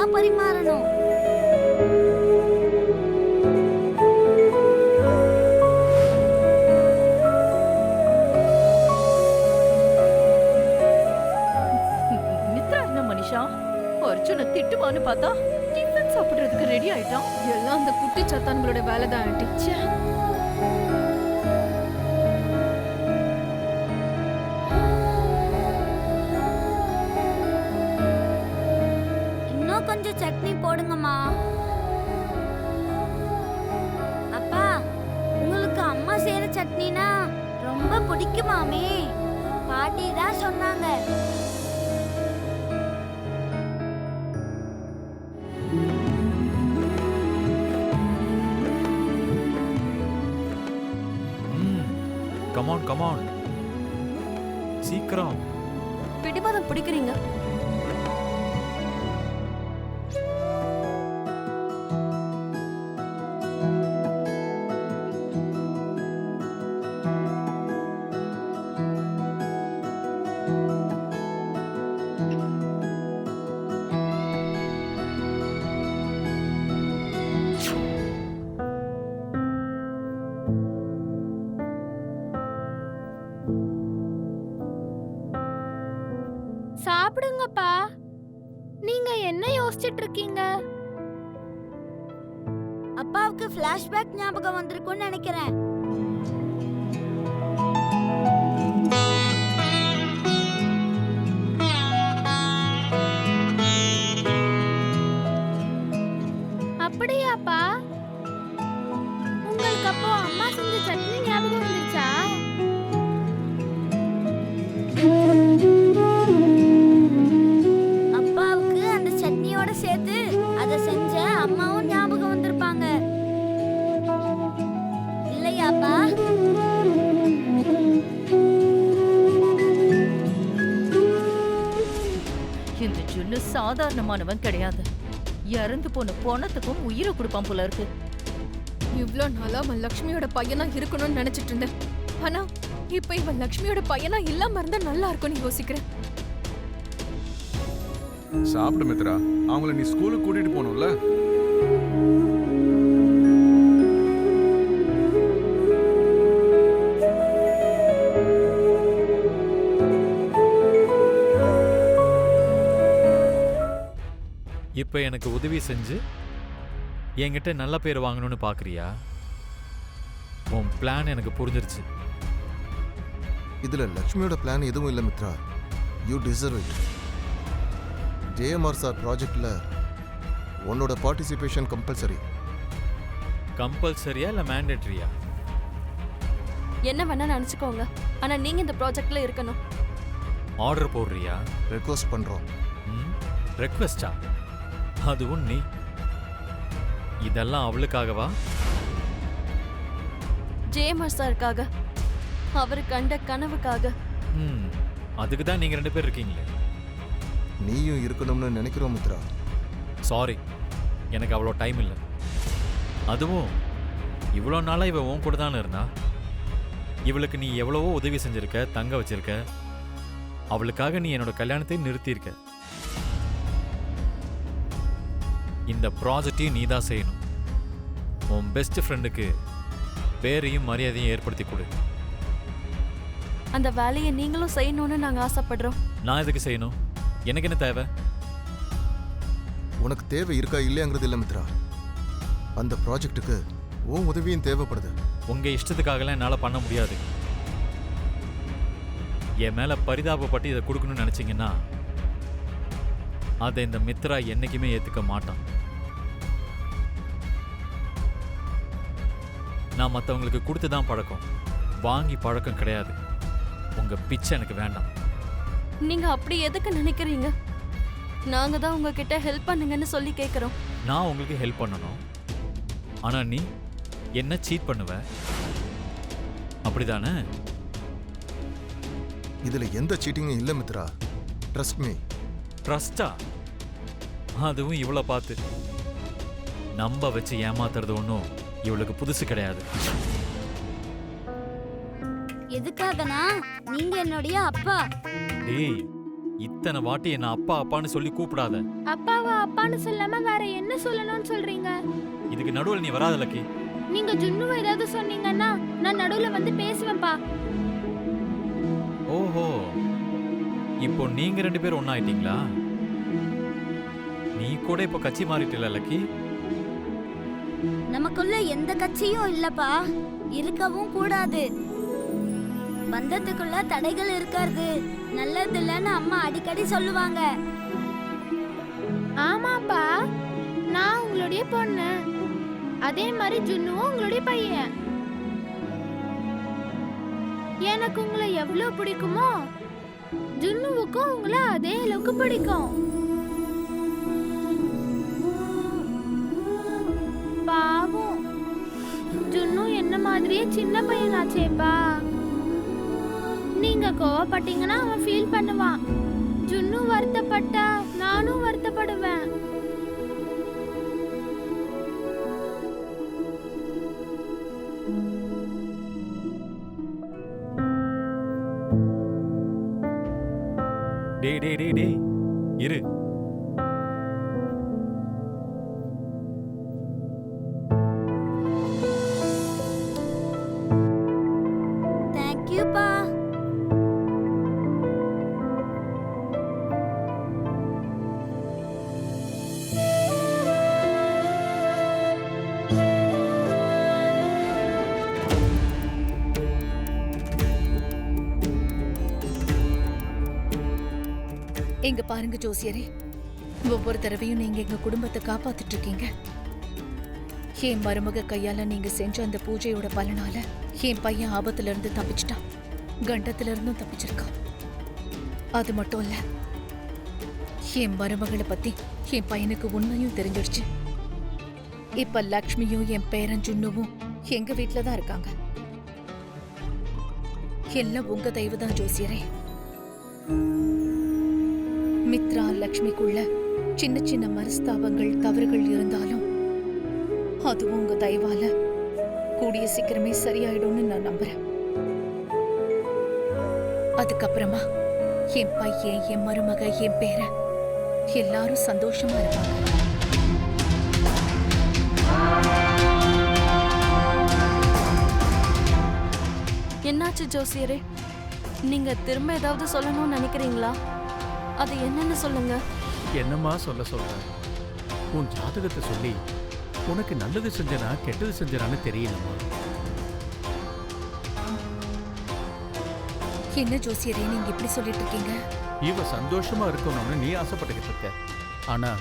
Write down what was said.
தான் பரிமாறணும். மித்ரா என்ன மனிஷா அர்ஜுனை திட்டுவான்னு பார்த்தா டிஃபன் சாப்பிடுறதுக்கு ரெடி ஆயிட்டான். எல்லாம் அந்த குட்டி சத்தான்களோட வேலை தான் ஆண்டி. இன்னும் கொஞ்சம் சட்னி போடுங்கம்மா. அப்பா, உங்களுக்கு அம்மா செய்யற சட்னினா ரொம்ப பிடிக்குமாமே. பாட்டி தான் சொன்னாங்க. கமான் கமான் சீக்கிரம். பிடிவாதம் பிடிக்கிறீங்க. சாப்பிடுங்கப்பா. நீங்க என்ன யோசிச்சிட்டு இருக்கீங்க? அப்பாவுக்கு ஃபிளாஷ்பேக் ஞாபகம் வந்திருக்கும்னு நினைக்கிறேன். அப்படியாப்பா? உங்களுக்கு அப்போ அம்மா செஞ்ச சட்னி ஞாபகம் வந்துச்சா? அப்பாவுக்கு அந்த சட்னியோட சேர்த்து அதை செஞ்ச அம்மாவும் ஞாபகம் வந்திருப்பாங்க இல்லையாப்பா? இந்த ஜுன்னு சாதாரணமானவன் கிடையாது. இறந்து போன போனத்துக்கும் உயிரை கொடுப்பான் போல இருக்கு. இவ்ளோ நாளா அவன் லக்ஷ்மியோட பையனா இருக்கணும்னு நினைச்சிட்டு இருந்தேன். ஆனா இப்ப இவன் லக்ஷ்மியோட பையனா இல்லாம இருந்தா நல்லா இருக்கும்னு யோசிக்கிறேன். சாப்பிடு மித்ரா, அவங்கள நீ ஸ்கூலுக்கு கூட்டிட்டு போகணும்ல. இப்போ எனக்கு உதவி செஞ்சு என்கிட்ட நல்ல பேர் வாங்கணும்னு பார்க்குறியா? உன் பிளான் எனக்கு புரிஞ்சிருச்சு. இதுல லக்ஷ்மியோட பிளான் எதுவும் இல்லை Mithra. You deserve it. JMR sir ப்ராஜெக்ட்ல உன்னோட பார்ட்டிசிபேஷன் கம்பல்சரி. கம்பல்சரியா இல்லை மேண்டேட்ரியா? என்ன வேணா நினைச்சுக்கோங்க. ஆனா நீங்க இந்த ப்ராஜெக்ட்ல இருக்கணும். ஆர்டர் போடுறியா? ரெக்வஸ்ட் பண்றோம். ரெக்வெஸ்டா? அதுவும் நீ? இதெல்லாம் அவளுக்காகவா? ஜேஎம்ஆர் சாருக்காக, அவர் கண்ட கனவுக்காக. அதுக்கு தான் நீங்க 2 பேர் இருக்கீங்களே. நீயும் இருக்கணும்னு நினைக்கிறோம் மித்ரா. சாரி, எனக்கு அவ்வளோ டைம் இல்லை. அதுவும் இவ்வளோ நாளாக இவ உன் கூட தானே இருந்தா. இவளுக்கு நீ எவ்வளவோ உதவி செஞ்சிருக்க, தங்க வச்சிருக்க. அவளுக்காக நீ என்னோட கல்யாணத்தை நிறுத்தியிருக்க. இந்த ப்ராஜெக்டையும் நீ தான் செய்யணும். உன் பெஸ்ட் ஃப்ரெண்டுக்கு பேரையும் மரியாதையும் ஏற்படுத்தி கொடு. அந்த வேலையை நீங்களும் செய்யணும்னு நாங்க ஆசைப்படுறோம். நான் எதுக்கு செய்யணும்? எனக்கு என்ன தேவை? உனக்கு தேவை இருக்கா இல்லையாங்கிறது இல்லை மித்ரா. அந்த ப்ராஜெக்ட்டுக்கு உன் உதவியும் தேவைப்படுது. உங்க இஷ்டத்துக்காகலாம் என்னால் பண்ண முடியாது. என் மேல பரிதாபப்பட்டு இதை கொடுக்கணும்னு நினைச்சீங்கன்னா அதை இந்த மித்ரா என்னைக்குமே ஏத்துக்க மாட்டான். நான் மற்றவங்களுக்கு கொடுத்து தான் பழக்கம், வாங்கி பழக்கம் கிடையாது. உங்க பிச்சை எனக்கு வேண்டாம். நீங்க அப்படி எதுக்கு நினைக்கிறீங்க? நாங்க தான் உங்ககிட்ட ஹெல்ப் பண்ணுங்கன்னு சொல்லி கேட்குறோம். நான் உங்களுக்கு ஹெல்ப் பண்ணணும், ஆனா நீ என்ன சீட் பண்ணுவ, அப்படிதானே? இதுல எந்த சீட்டிங்கும் இல்லை மித்ரா. Trust me. ட்ரஸ்டா? அதுவும் இவ்வளோ பார்த்து நம்ப வச்சு ஏமாத்துறது ஒன்றும் இவளுக்கு புதுசு கிடையாது. எதுக்காகனா நீங்க என்னுடைய அப்பா. டேய், இத்தனை வாட்டி என்ன அப்பா அப்பான்னு சொல்லி கூப்பிடாத. அப்பாவா அப்பான்னு சொல்லாம வேற என்ன சொல்லணும்னு சொல்றீங்க? இதுக்கு நடுவில் நீ வராத லக்கி. நீங்க ஜுன்னுவை ஏதாவது சொன்னீங்கன்னா நான் நடுவுல வந்து பேசுவேன்ப்பா. ஓஹோ, இப்போ நீங்க 2 பேரும் ஒண்ணாயிட்டீங்களா? நீ கூட இப்போ கட்சி மாறிட்டில லக்கி. நமக்குள்ள எந்த கட்சியும் இல்லப்பா, இருக்கவும் கூடாது. பந்தத்துக்குள்ள தடைகள் இருக்காது நல்லது இல்லைன்னு அம்மா அடிக்கடி சொல்லுவாங்க. ஆமாப்பா, நான் உங்களுடைய பொண்ணு, அதே மாதிரி ஜுன்னுவும் உங்களுடைய பையன். எனக்கு உங்களை எவ்வளவு பிடிக்குமோ ஜுன்னுவுக்கும் உங்களை அதே அளவுக்கு பிடிக்கும். பாவம், ஜுன்னு என்ன மாதிரியே சின்ன பையனாச்சேப்பா. நீங்க கோவப்பட்டீங்கன்னா அவன் ஃபீல் பண்ணுவான். ஜுன்னு வருத்தப்பட்டா நானும் வருத்தப்படுவேன். டேய் டேய் டேய் டேய் இரு. தேங்க்யூப்பா. எங்க பாருங்க ஜோசியரே, ஒவ்வொரு தடவையும் நீங்க எங்க குடும்பத்தை காப்பாத்திட்டு இருக்கீங்க. என் மருமக கையால நீங்க செஞ்ச அந்த பூஜையோட பலனால என் பையன் ஆபத்துல இருந்து தப்பிச்சிட்டான், கண்டத்துல இருந்தும் தப்பிச்சிருக்கான். அது மட்டும் இல்ல, என் மருமகளை பத்தி என் பையனுக்கு உண்மையும் தெரிஞ்சிடுச்சு. இப்ப லக்ஷ்மியும் என் பேரன் ஜுன்னுவும் எங்க வீட்டுல தான் இருக்காங்க. எல்லாம் உங்க தயவு தான் ஜோசியரே. மித்ரா லக்ஷ்மிக்குள்ள சின்ன சின்ன மனஸ்தாபங்கள் தவறுகள் இருந்தாலும் அதுவும் உங்க தயவால கூடிய சீக்கிரமே சரியாயிடும்னு நான் நம்புறேன். அதுக்கப்புறமா என் பையன், என் மருமக, என் பேரன் எல்லாரும் சந்தோஷமா இருப்பாங்க. என்னாச்சு ஜோசியரே? நீங்க திரும்ப ஏதாவது சொல்லணும்னு நினைக்கிறீங்களா? அது என்னன்னு சொல்லுங்க. என்னம்மா சொல்ல சொல்ற? உன் ஜாதகத்தை சொல்லி உனக்கு நல்லது செஞ்சனா கெட்டது செஞ்சனான்னு தெரியலம்மா. என்ன ஜோசியரே நீங்க இப்படி சொல்லிட்டு இருக்கீங்க? இவ சந்தோஷமா இருக்கணும்னு நீ ஆசைப்பட்டுக்கிட்டு இருக்க. ஆனா